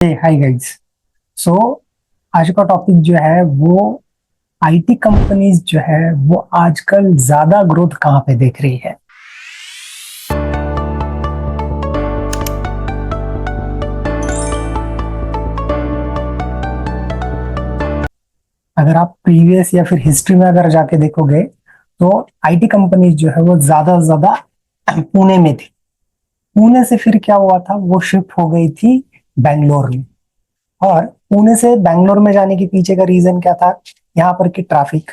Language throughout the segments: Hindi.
Hi guys. सो आज का टॉपिक जो है वो आईटी कंपनीज जो है वो आजकल ज्यादा ग्रोथ कहाँ पे देख रही है। अगर आप प्रीवियस या फिर हिस्ट्री में अगर जाके देखोगे तो आईटी कंपनीज जो है वो ज्यादा से ज्यादा पुणे में थी। पुणे से फिर क्या हुआ था, वो शिफ्ट हो गई थी बैंगलोर में। और पुणे से बैंगलोर में जाने के पीछे का रीजन क्या था, यहाँ पर की ट्रैफिक।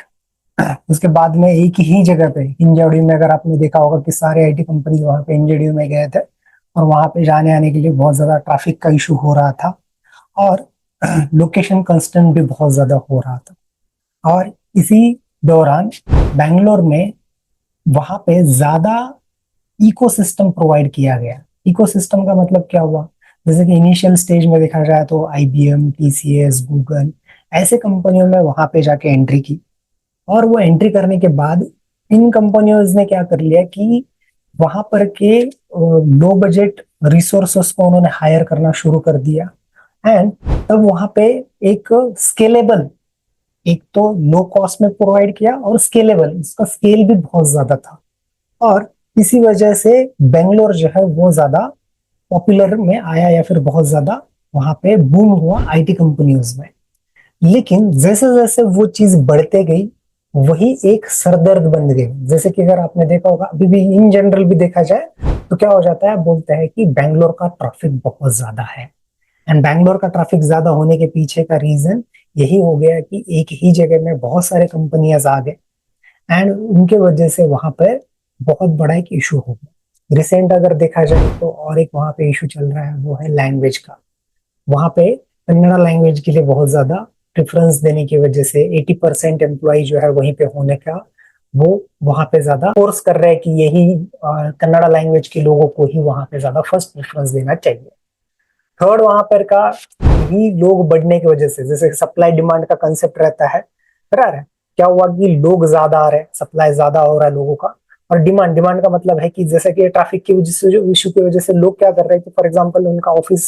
उसके बाद में एक ही जगह पे इंजोडी में, अगर आपने देखा होगा कि सारे आईटी कंपनी वहां पे इंजोडी में गए थे और वहां पे जाने आने के लिए बहुत ज्यादा ट्रैफिक का इशू हो रहा था। और लोकेशन कंस्टेंट भी बहुत ज्यादा हो रहा था। और इसी दौरान बैंगलोर में वहां पे ज्यादा इकोसिस्टम प्रोवाइड किया गया। इकोसिस्टम का मतलब क्या हुआ, जैसे कि इनिशियल स्टेज में देखा जाए तो आईबीएम, टीसीएस, गूगल ऐसे कंपनियों में वहां पे जाके एंट्री की। और वो एंट्री करने के बाद इन कंपनियों ने क्या कर लिया कि वहां पर के लो बजट रिसोर्सेस को उन्होंने हायर करना शुरू कर दिया। एंड तब वहां पे एक स्केलेबल, एक तो लो कॉस्ट में प्रोवाइड किया और स्केलेबल, इसका स्केल भी बहुत ज्यादा था। और इसी वजह से बेंगलोर जो है वो ज्यादा पॉपुलर में आया या फिर बहुत ज्यादा वहां पे बूम हुआ आईटी कंपनीज में। लेकिन जैसे जैसे वो चीज बढ़ते गई वही एक सरदर्द बन गई। जैसे कि अगर आपने देखा होगा, अभी भी इन जनरल भी देखा जाए तो क्या हो जाता है, बोलते हैं कि बैंगलोर का ट्रैफिक बहुत ज्यादा है। एंड बैंगलोर का ट्रैफिक ज्यादा होने के पीछे का रीजन यही हो गया कि एक ही जगह में बहुत सारे कंपनियां आ गए। एंड उनके वजह से वहां पर बहुत बड़ा एक इशू हो गया। रिसेंट अगर देखा जाए तो और एक वहां पे इशू चल रहा है, वो है लैंग्वेज का। वहां पे कन्नड़ा लैंग्वेज के लिए बहुत ज्यादा प्रेफरेंस देने की वजह से 80% एम्प्लॉय जो है वहीं पे होने का, वो वहां पे ज्यादा फोर्स कर रहे हैं कि यही कन्नड़ा लैंग्वेज के लोगों को ही वहां पे ज्यादा फर्स्ट प्रेफरेंस देना चाहिए। थर्ड, वहां पर का ही लोग बढ़ने की वजह से, जैसे सप्लाई डिमांड का कंसेप्ट रहता है, बराबर है। क्या हुआ कि लोग ज्यादा आ रहे हैं, सप्लाई ज्यादा हो रहा है लोगों का। और डिमांड डिमांड का मतलब है कि जैसे कि ट्रैफिक की वजह से, जो इशू की वजह से लोग क्या कर रहे हैं कि फॉर एग्जांपल उनका ऑफिस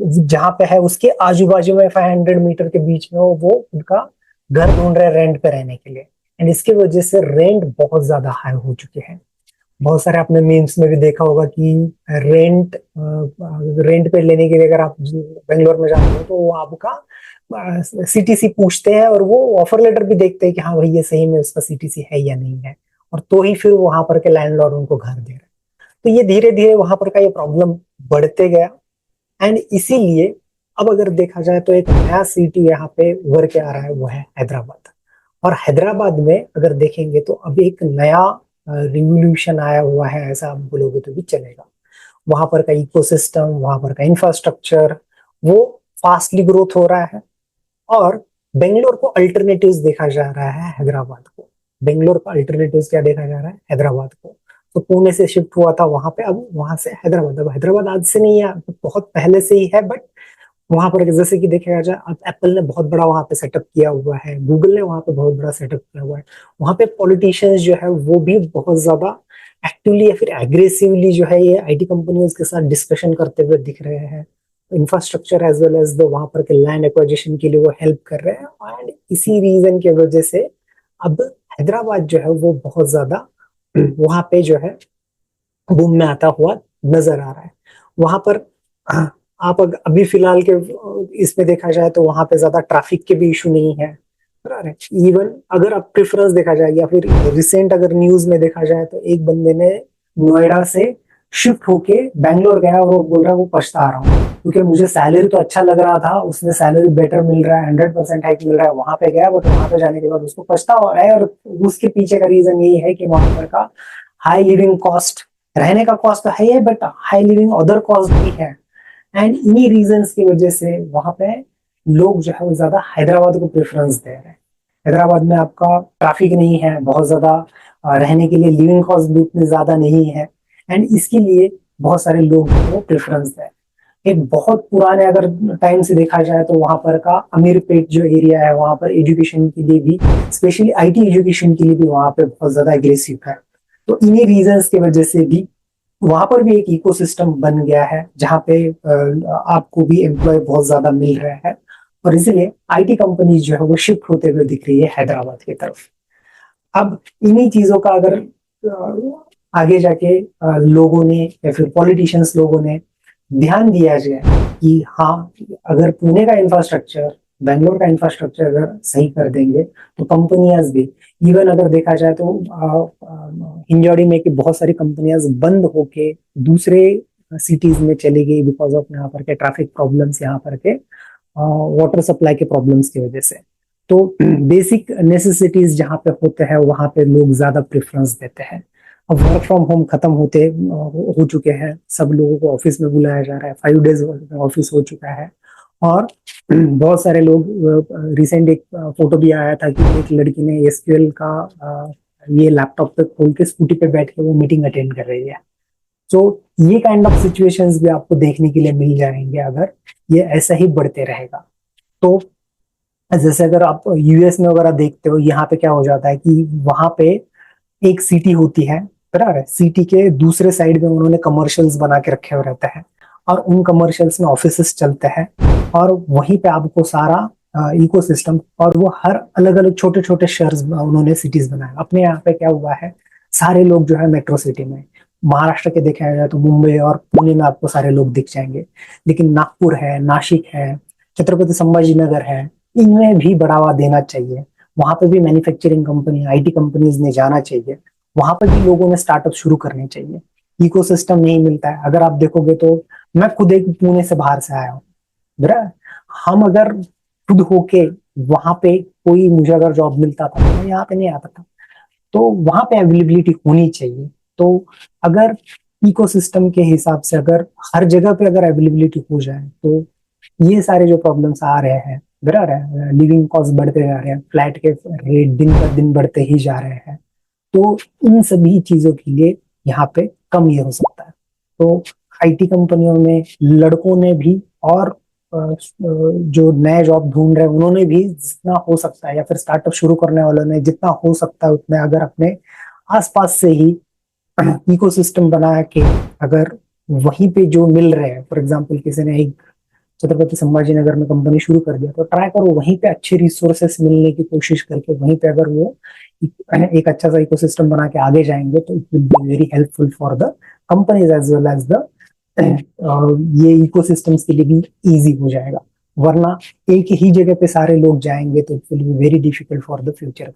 जहां पे है उसके आजू बाजू में 500 मीटर के बीच में वो उनका घर ढूंढ रहे हैं रेंट पे रहने के लिए। एंड इसकी वजह से रेंट बहुत ज्यादा हाई हो चुके हैं। बहुत सारे आपने मीम्स में भी देखा होगा कि रेंट रेंट पे लेने के लिए अगर आप बेंगलोर में जाते हो तो वो आपका सीटीसी पूछते हैं और वो ऑफर लेटर भी देखते हैं कि हाँ भाई ये सही में उसका सीटीसी है या नहीं है। और तो ही फिर वहां पर के लैंडलॉर्ड उनको घर दे रहे हैं। तो ये धीरे धीरे वहां पर का ये प्रॉब्लम बढ़ते गया। एंड इसीलिए अब अगर देखा जाए तो एक नया सिटी यहाँ पे उभर के आ रहा है, वो है हैदराबाद। और हैदराबाद में अगर देखेंगे तो अब एक नया रिवोल्यूशन आया हुआ है, ऐसा आप बोलोगे तो भी चलेगा। वहां पर का इकोसिस्टम, वहां पर का इंफ्रास्ट्रक्चर, वो फास्टली ग्रोथ हो रहा है। और बेंगलोर को अल्टरनेटिव्स देखा जा रहा है हैदराबाद को। बेंगलोर का अल्टरनेटिव्स क्या देखा जा रहा है, हैदराबाद को। तो पुणे से शिफ्ट हुआ था वहां पे, अब वहां से हैदराबाद। अब हैदराबाद आज से नहीं है, बहुत पहले से ही है। बट वहां पर जैसे कि देखा जाए, अब एप्पल ने बहुत बड़ा वहां पे सेटअप किया हुआ है, गूगल ने वहां पे बहुत बड़ा सेटअप किया हुआ है। वहां पे पॉलिटिशियंस जो है वो भी बहुत ज्यादा एक्टिवली या फिर एग्रेसिवली जो है ये आईटी कंपनियों के साथ डिस्कशन करते हुए दिख रहे हैं। Infrastructure as well as the वहां पर के लैंड एक्विजिशन के लिए वो हेल्प कर रहे हैं। एंड इसी रीजन की वजह से अब हैदराबाद जो है वो बहुत ज्यादा वहां पे जो है बूम में आता हुआ नजर आ रहा है। वहां पर आप अभी फिलहाल के इसमें देखा जाए तो वहां पे ज्यादा ट्रैफिक के भी इशू नहीं है। इवन अगर आप प्रेफरेंस देखा जाए या फिर रिसेंट अगर न्यूज में देखा जाए तो एक बंदे ने नोएडा से शिफ्ट होके बैंगलोर गया और वो बोल रहा है वो पछता रहा हूँ क्योंकि मुझे सैलरी तो अच्छा लग रहा था, उसमें सैलरी बेटर मिल रहा है, 100% हाइक मिल रहा है। वहां पे गया बट वहां पे जाने के बाद उसको पछता हो रहा है। और उसके पीछे का रीजन यही है कि वहां पर का हाई लिविंग कॉस्ट, रहने का कॉस्ट तो है ही but high living other cost भी है। एंड इन्हीं रीजंस की वजह से वहां पे लोग जो है वो ज्यादा हैदराबाद को प्रेफरेंस दे रहे हैं। हैदराबाद में आपका ट्रैफिक नहीं है बहुत ज्यादा, रहने के लिए लिविंग कॉस्ट भी उतनी ज्यादा नहीं है। एंड इसके लिए बहुत सारे लोग वो प्रेफरेंस दें। एक बहुत पुराने अगर टाइम से देखा जाए तो वहां पर का अमीरपेट जो एरिया है वहां पर एजुकेशन के लिए भी, स्पेशली आईटी एजुकेशन के लिए भी वहां पे बहुत ज्यादा एग्रेसिव है। तो इन्हीं रीजंस की वजह से भी वहां पर भी एक इकोसिस्टम बन गया है जहां पे आपको भी एम्प्लॉय बहुत ज्यादा मिल रहा है, और इसीलिए आईटी कंपनी जो है वो शिफ्ट होते हुए दिख रही है हैदराबाद की तरफ। अब इन्हीं चीजों का अगर आगे जाके लोगों ने या फिर पॉलिटिशियंस लोगों ने ध्यान दिया जाए कि हाँ, अगर पुणे का इंफ्रास्ट्रक्चर, बेंगलोर का इंफ्रास्ट्रक्चर अगर सही कर देंगे तो कंपनियां भी, इवन अगर देखा जाए तो हिंजौड़ी में कि बहुत सारी कंपनियां बंद होके दूसरे सिटीज में चली गई बिकॉज ऑफ यहाँ पर के ट्रैफिक प्रॉब्लम्स, यहाँ पर के वाटर सप्लाई के प्रॉब्लम्स की वजह से। तो बेसिक नेसेसिटीज जहाँ पे होते हैं वहां पे लोग ज्यादा प्रेफरेंस देते हैं। अब वर्क फ्रॉम होम खत्म होते हो चुके हैं, सब लोगों को ऑफिस में बुलाया जा रहा है, 5 डेज ऑफिस हो चुका है। और बहुत सारे लोग, रिसेंट एक फोटो भी आया था कि एक लड़की ने एसक्यूएल का ये लैपटॉप पे खोल के स्कूटी पे बैठ के वो मीटिंग अटेंड कर रही है। तो ये काइंड ऑफ सिचुएशंस भी आपको देखने के लिए मिल जाएंगे अगर ये ऐसा ही बढ़ते रहेगा तो। जैसे अगर आप यूएस में वगैरह देखते हो, यहाँ पे क्या हो जाता है कि वहां पे एक सिटी होती है, बराबर है, सिटी के दूसरे साइड में उन्होंने कमर्शियल्स बना के रखे हुए रहते हैं, और उन कमर्शियल्स में ऑफिसेस चलते हैं, और वहीं पे आपको सारा इकोसिस्टम, और वो हर अलग अलग छोटे छोटे शहर्स उन्होंने सिटीज बनाए। अपने यहाँ पे क्या हुआ है, सारे लोग जो है मेट्रो सिटी में, महाराष्ट्र के देखा जाए तो मुंबई और पुणे में आपको सारे लोग दिख जाएंगे, लेकिन नागपुर है, नासिक है, छत्रपति संभाजी नगर है, इनमें भी बढ़ावा देना चाहिए। वहां पे भी मैन्युफैक्चरिंग कंपनी, आईटी कंपनीज ने जाना चाहिए, वहां पर भी लोगों ने स्टार्टअप शुरू करने चाहिए। इकोसिस्टम नहीं मिलता है, अगर आप देखोगे तो मैं खुद एक पुणे से बाहर से आया हूँ, मेरा, हम अगर खुद होके वहां पे कोई, मुझे अगर जॉब मिलता था तो मैं यहाँ पे नहीं आता था। तो वहां पे अवेलेबिलिटी होनी चाहिए। तो अगर इकोसिस्टम के हिसाब से अगर हर जगह पे अगर अवेलेबिलिटी हो जाए तो ये सारे जो प्रॉब्लम्स आ रहे हैं, बराबर है, लिविंग कॉस्ट बढ़ते जा रहे हैं, फ्लैट के रेट दिन पर दिन बढ़ते ही जा रहे हैं, तो इन सभी चीजों के लिए यहाँ पे कम ये हो सकता है। तो आईटी कंपनियों में लड़कों ने भी, और जो नए जॉब ढूंढ रहे हैं उन्होंने भी जितना हो सकता है, या फिर स्टार्टअप शुरू करने वालों ने जितना हो सकता है उतने अगर अपने आसपास से ही इकोसिस्टम बना के, अगर वहीं पे जो मिल रहे हैं, फॉर एग्जांपल किसी ने एक छत्रपति संभाजी नगर में कंपनी शुरू कर दिया, तो ट्राई करो वहीं पे अच्छे रिसोर्सेस मिलने की कोशिश करके, वहीं पे अगर वो एक अच्छा सा इकोसिस्टम बना के आगे जाएंगे तो it will be very helpful for the companies as well as the, ये इकोसिस्टम्स के लिए भी इजी हो जाएगा। वरना एक ही जगह पे सारे लोग जाएंगे तो it will be very difficult for the future.